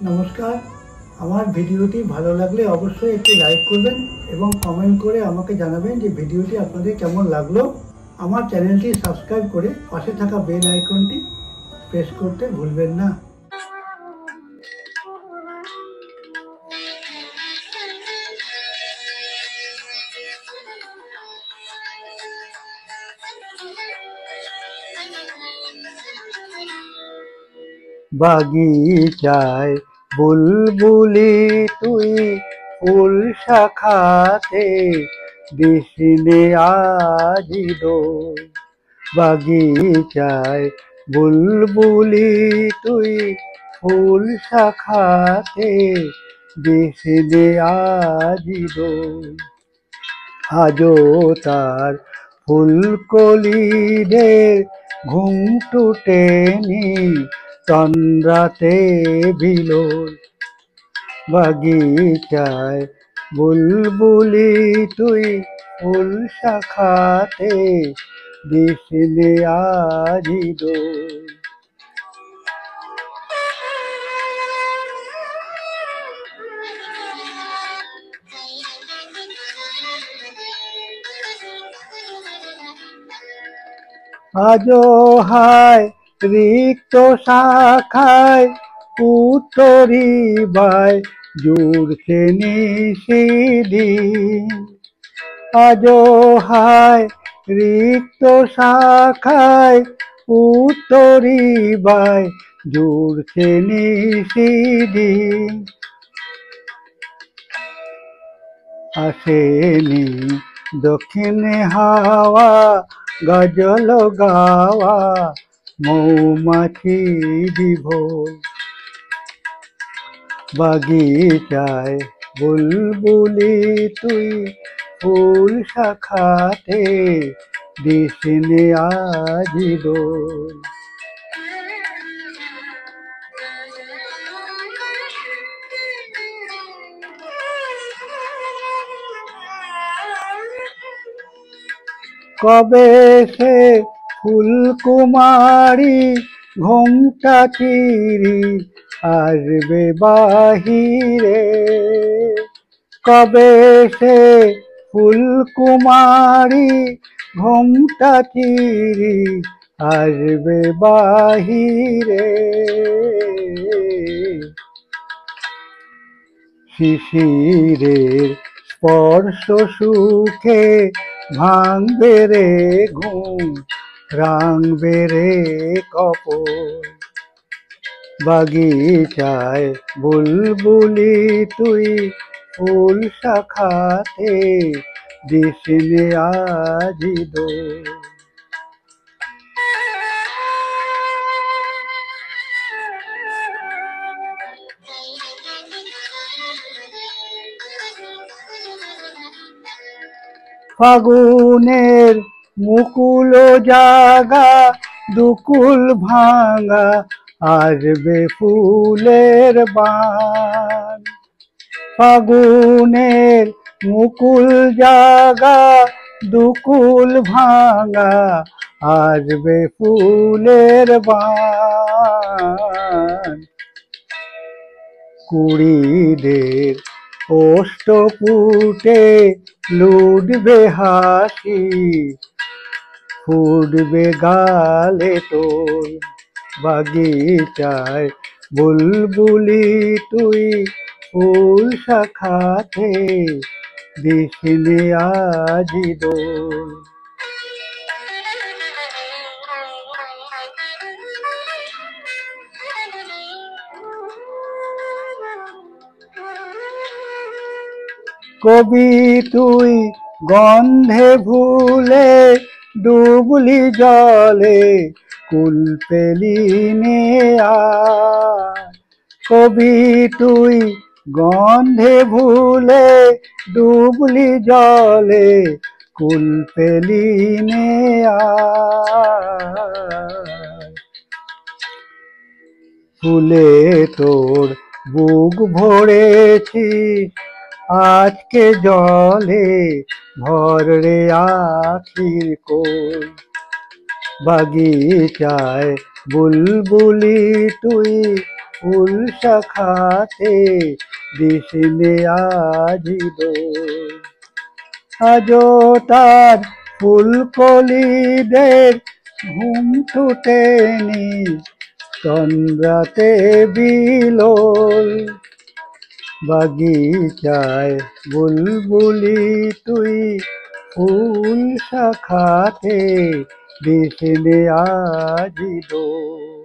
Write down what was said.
নমস্কার। আমার ভিডিওটি ভালো লাগলে অবশ্যই একটি লাইক করবেন এবং কমেন্ট করে আমাকে জানাবেন যে ভিডিওটি আপনাদের কেমন লাগলো। আমার চ্যানেলটি সাবস্ক্রাইব করে পাশে থাকা বেল আইকনটি প্রেস করতে ভুলবেন না। বাগিচায় বুলবুলি তুই ফুল শাখাতে দিসনে আজি দোল। বাগিচায় বুলবুলি তুই ফুল শাখাতে দিসনে আজি দোল। আজও তার ফুলকলিদের ঘুম টুটেনি তন্দ্রাতে বিলোল। বাগিচায় বুলবুলি তুই ফুল শাখাতে দিসনে আজি দোল। আজও হায় রিক্ত শাখায় উত্তরিবায় জুড়ছে নিশিদিন। আজও হায় রিক্ত শাখায় উত্তরিবায় জুড়ছে নিশিদিন। আসেনি দক্ষিণে হাওয়া গজল গাওয়া মৌমাছি বিভোর। বাগিচায় বুলবুলি তুই ফুল শাখাতে দিসনে আজি দোল। কবে সে ফুলকুমারী ঘোমটা চিরি আসবে বাহিরে। কবে সে ফুলকুমারী ঘোমটা চিরি আসবে বাহিরে। শিশিরের স্পর্শ সুখে ভাঙবে রে ঘুম রাঙবে রে কপোল। বাগিচায় বুলবুলি তুই ফুল শাখাতে দিসনে আজি দোল। ফাগুনের মুকুল জাগা দুকুল ভাঙা আসবে ফুলের বান। ফাগুনের মুকুল জাগা দুকুল ভাঙা আসবে ফুলের বান। কুড়িদের ওষ্ঠপুটে লুটবে হাসি ফুটবে গালে তোল। বাগিচায় বুলবুলি তুই ফুল শাখাতে দিসনে আজি দোল। কবি তুই গন্ধে ভুলে ডুবলি জলে কুল পেলি নে আয়। কবি তুই গন্ধে ভুলে ডুবলি জলে কুল পেলি নে আয়। ফুলে তোর বুক ভরেছি আজকে জলে ভর রে আখির কোল। বাগিচায় বুলবুলি তুই ফুল শাখাতে দিশনে আজি দোল। আজও তার ফুলকলিদের ঘুম ছুটেনি, তন্দ্রাতে বিলোল। বাগিচায় বুলবুলি তুই ফুল শাখাতে দিশনে আজি দোল।